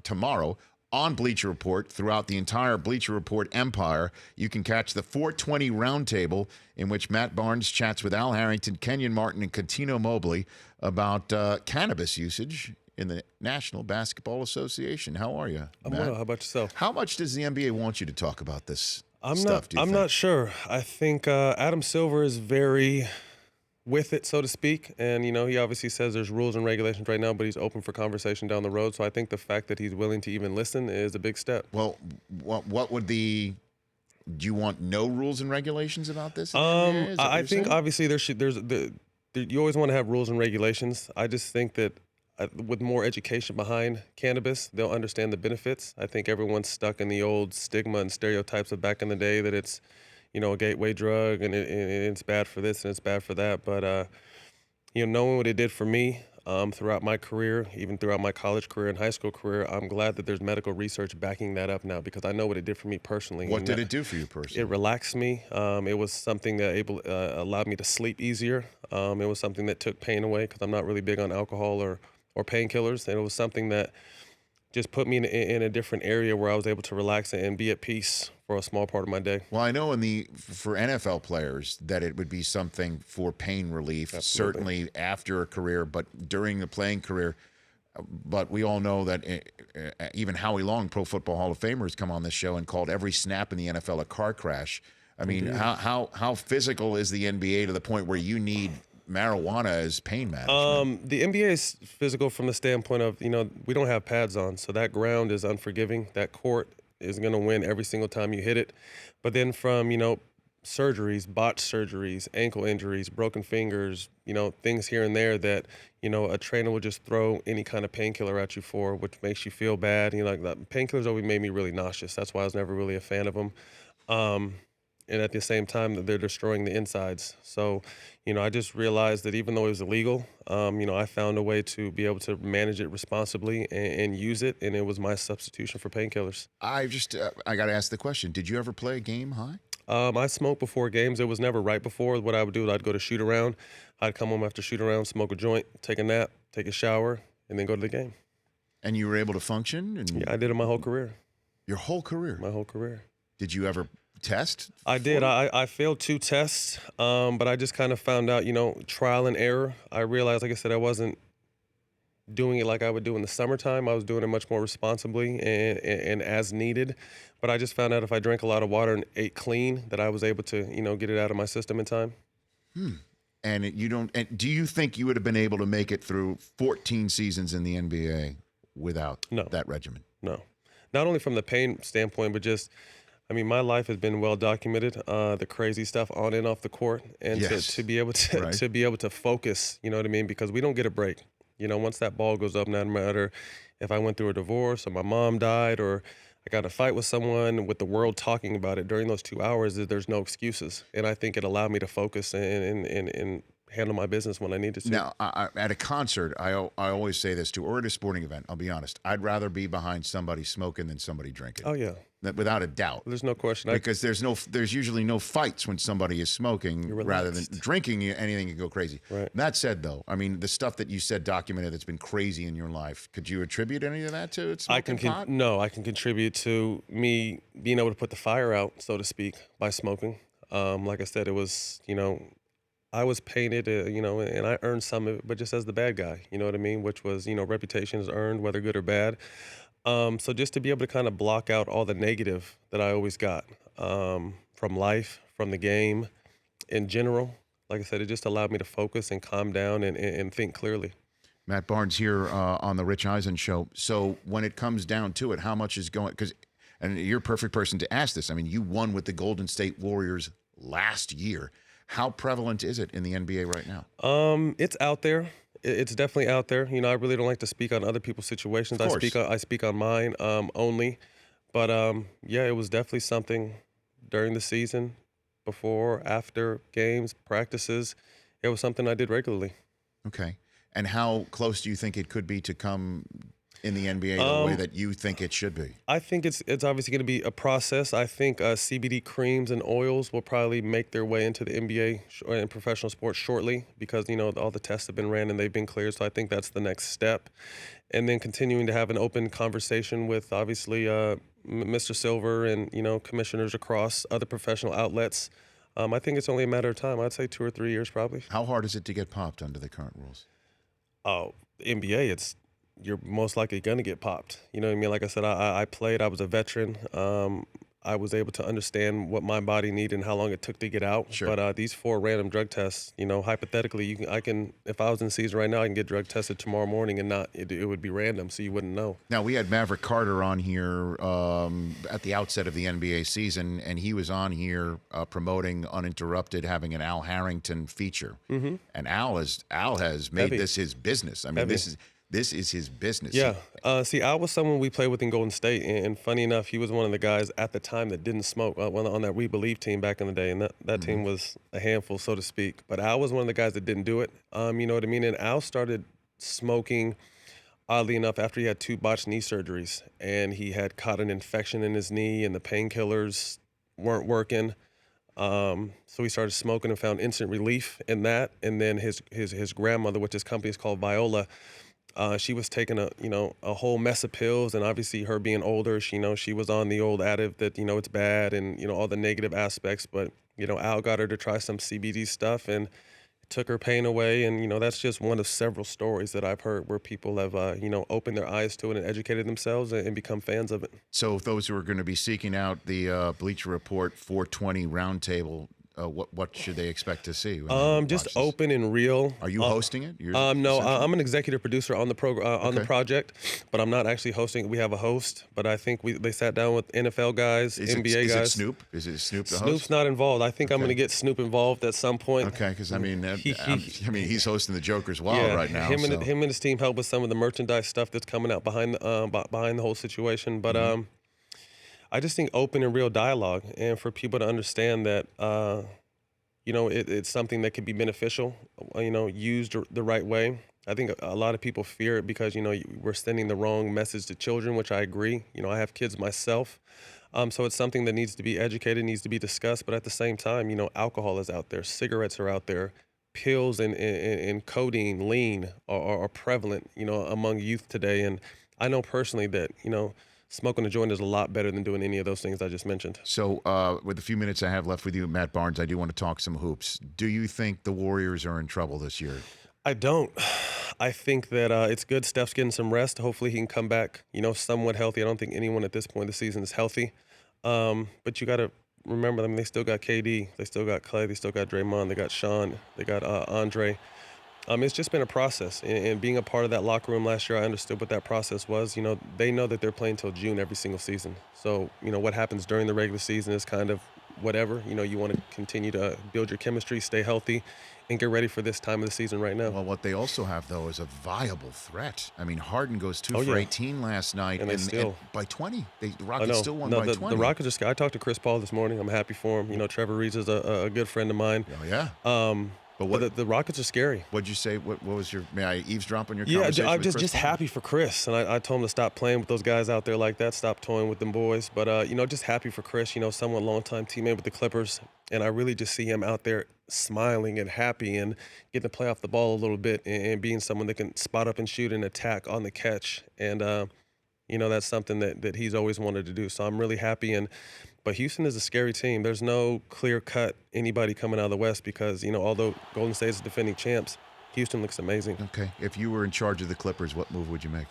tomorrow on Bleacher Report throughout the entire Bleacher Report empire. You can catch the 420 Roundtable, in which Matt Barnes chats with Al Harrington, Kenyon Martin, and Cuttino Mobley about cannabis usage in the National Basketball Association. How are you, I'm Matt? well. How about yourself? How much does the NBA want you to talk about this I'm stuff, do you think? not sure. I think Adam Silver is very with it, so to speak. And, he obviously says there's rules and regulations right now, but he's open for conversation down the road. So I think the fact that he's willing to even listen is a big step. Well, what would do you want no rules and regulations about this? In the NBA? Is that what I you're think saying? obviously you always want to have rules and regulations. I just think that with more education behind cannabis, they'll understand the benefits. I think everyone's stuck in the old stigma and stereotypes of back in the day that it's, a gateway drug and it's bad for this and it's bad for that. But, knowing what it did for me throughout my career, even throughout my college career and high school career, I'm glad that there's medical research backing that up now because I know what it did for me personally. What did it do for you personally? It relaxed me. It was something that allowed me to sleep easier. It was something that took pain away because I'm not really big on alcohol or painkillers. And it was something that just put me in a different area where I was able to relax and be at peace for a small part of my day. Well, I know for NFL players that it would be something for pain relief, certainly after a career, but during the playing career. But we all know that even Howie Long, Pro Football Hall of Famer, has come on this show and called every snap in the NFL a car crash. I mean, how physical is the NBA to the point where you need marijuana as pain management? The NBA is physical from the standpoint of, we don't have pads on, so that ground is unforgiving. That court is going to win every single time you hit it. But then from, surgeries, botched surgeries, ankle injuries, broken fingers, things here and there that, a trainer will just throw any kind of painkiller at you for, which makes you feel bad. Painkillers always made me really nauseous. That's why I was never really a fan of them. And at the same time, they're destroying the insides. So, I just realized that even though it was illegal, I found a way to be able to manage it responsibly and use it, and it was my substitution for painkillers. I got to ask the question, did you ever play a game high? I smoked before games. It was never right before. What I would do is I'd go to shoot around. I'd come home after shoot around, smoke a joint, take a nap, take a shower, and then go to the game. And you were able to function? Yeah, I did it my whole career. Your whole career? My whole career. Did you ever test? I did. I failed 2 tests, but I just kind of found out, trial and error. I realized, like I said, I wasn't doing it like I would do in the summertime. I was doing it much more responsibly and as needed. But I just found out if I drank a lot of water and ate clean, that I was able to, get it out of my system in time. And do you think you would have been able to make it through 14 seasons in the NBA without that regimen? No. Not only from the pain standpoint, but just, my life has been well documented, the crazy stuff on and off the court, and to be able to to be able to focus, because we don't get a break. Once that ball goes up, no matter if I went through a divorce or my mom died or I got in a fight with someone, with the world talking about it during those 2 hours, there's no excuses. And I think it allowed me to focus and handle my business when I needed to. Now, at a concert, I always say this or at a sporting event, I'll be honest, I'd rather be behind somebody smoking than somebody drinking. Oh, yeah. Without a doubt. There's no question. Because there's usually no fights when somebody is smoking rather than drinking. Anything can go crazy. Right. That said, though, the stuff that you said documented that's been crazy in your life, could you attribute any of that to smoking pot? No, I can contribute to me being able to put the fire out, so to speak, by smoking. Like I said, it was, I was painted, and I earned some of it, but just as the bad guy, which was, reputation is earned, whether good or bad. So just to be able to kind of block out all the negative that I always got from life, from the game in general, like I said, it just allowed me to focus and calm down and think clearly. Matt Barnes here on the Rich Eisen Show. So when it comes down to it, how much is going – and you're a perfect person to ask this. You won with the Golden State Warriors last year. How prevalent is it in the NBA right now? It's out there. It's definitely out there. I really don't like to speak on other people's situations. I speak on mine only. But it was definitely something during the season, before, after games, practices. It was something I did regularly. Okay. And how close do you think it could be to come in the NBA the way that you think it should be? I think it's obviously going to be a process. I think CBD creams and oils will probably make their way into the NBA and professional sports shortly because, all the tests have been ran and they've been cleared. So I think that's the next step. and then continuing to have an open conversation with obviously Mr. Silver and commissioners across other professional outlets. I think it's only a matter of time. I'd say 2 or 3 years probably. How hard is it to get popped under the current rules? Oh, NBA, you're most likely going to get popped. You know what I mean? Like I said, I played. I was a veteran. I was able to understand what my body needed and how long it took to get out. Sure. But these 4 random drug tests, hypothetically, if I was in season right now, I can get drug tested tomorrow morning and it would be random, so you wouldn't know. Now, we had Maverick Carter on here at the outset of the NBA season, and he was on here promoting Uninterrupted, having an Al Harrington feature. Mm-hmm. And Al has made this his business. I mean, this is his business. Yeah. See, Al was someone we played with in Golden State, and funny enough, he was one of the guys at the time that didn't smoke on that We Believe team back in the day, and that team was a handful, so to speak. But Al was one of the guys that didn't do it. You know what I mean? And Al started smoking, oddly enough, after he had 2 botched knee surgeries, and he had caught an infection in his knee, and the painkillers weren't working. So he started smoking and found instant relief in that. And then his grandmother, which his company is called Viola, she was taking a whole mess of pills, and obviously her being older, she was on the old additive that, it's bad and, all the negative aspects. But, Al got her to try some CBD stuff and it took her pain away. And, that's just one of several stories that I've heard where people have, opened their eyes to it and educated themselves and become fans of it. So those who are going to be seeking out the Bleacher Report 420 Roundtable, what should they expect to see? Just open and real. Are you hosting it? No, I'm an executive producer on the on the project, but I'm not actually hosting it. We have a host, but I think they sat down with NFL guys, NBA guys. Is it Snoop? Is it Snoop the host? Snoop's not involved. I think I'm going to get Snoop involved at some point. Okay, because I mean, he's hosting the Joker's Wild right now. Him and his team help with some of the merchandise stuff that's coming out behind the whole situation. But I just think open and real dialogue, and for people to understand that, it's something that could be beneficial, used the right way. I think a lot of people fear it because, we're sending the wrong message to children, which I agree. I have kids myself. So it's something that needs to be educated, needs to be discussed. But at the same time, alcohol is out there, cigarettes are out there, pills and codeine, lean are prevalent, among youth today. And I know personally that, smoking a joint is a lot better than doing any of those things I just mentioned. So with the few minutes I have left with you, Matt Barnes, I do want to talk some hoops. Do you think the Warriors are in trouble this year? I don't. I think that it's good Steph's getting some rest. Hopefully he can come back, somewhat healthy. I don't think anyone at this point of the season is healthy. But you got to remember, they still got KD. They still got Clay. They still got Draymond. They got Sean. They got Andre. It's just been a process, and being a part of that locker room last year, I understood what that process was. They know that they're playing till June every single season. So, what happens during the regular season is kind of whatever. You want to continue to build your chemistry, stay healthy, and get ready for this time of the season right now. Well, what they also have, though, is a viable threat. I mean, Harden goes 2 for 18 last night, and by 20. The Rockets still won by 20. The Rockets are scared. I talked to Chris Paul this morning. I'm happy for him. Trevor Reeves is a good friend of mine. Oh, yeah. But the Rockets are scary. What'd you say? What was may I eavesdrop on your conversation? Yeah, I'm just happy for Chris. And I told him to stop playing with those guys out there like that, stop toying with them boys. But, just happy for Chris, someone longtime teammate with the Clippers. And I really just see him out there smiling and happy and getting to play off the ball a little bit and being someone that can spot up and shoot and attack on the catch. And, that's something that he's always wanted to do. So I'm really happy. But Houston is a scary team. There's no clear-cut anybody coming out of the West because, although Golden State is defending champs, Houston looks amazing. Okay. If you were in charge of the Clippers, what move would you make?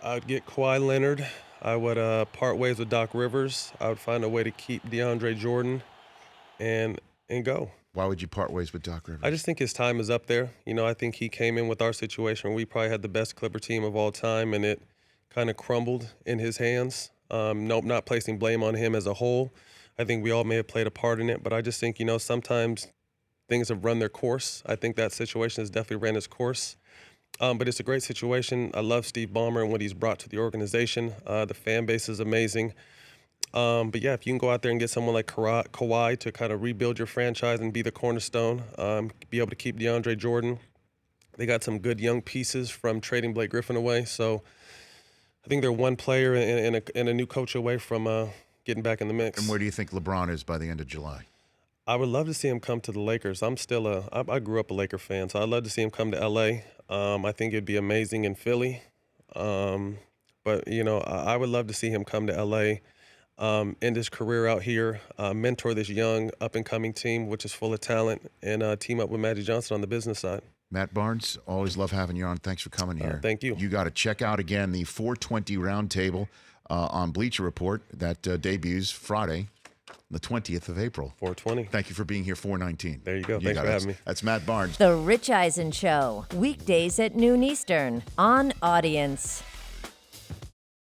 I'd get Kawhi Leonard. I would part ways with Doc Rivers. I would find a way to keep DeAndre Jordan and go. Why would you part ways with Doc Rivers? I just think his time is up there. I think he came in with our situation where we probably had the best Clipper team of all time, and it kind of crumbled in his hands. Not placing blame on him as a whole. I think we all may have played a part in it, but I just think, sometimes things have run their course. I think that situation has definitely ran its course. But it's a great situation. I love Steve Ballmer and what he's brought to the organization. The fan base is amazing. But yeah, if you can go out there and get someone like Kawhi to kind of rebuild your franchise and be the cornerstone, be able to keep DeAndre Jordan. They got some good young pieces from trading Blake Griffin away. So I think they're one player and a new coach away from getting back in the mix. And where do you think LeBron is by the end of July? I would love to see him come to the Lakers. I grew up a Laker fan, so I'd love to see him come to L.A. I think it'd be amazing in Philly. But, I would love to see him come to L.A., end his career out here, mentor this young up-and-coming team, which is full of talent, and team up with Magic Johnson on the business side. Matt Barnes, always love having you on. Thanks for coming here. Thank you. You got to check out, again, the 420 Roundtable on Bleacher Report that debuts Friday, the 20th of April. 420. Thank you for being here, 419. There you go. Thanks for having me. That's Matt Barnes. The Rich Eisen Show, weekdays at noon Eastern on Audience.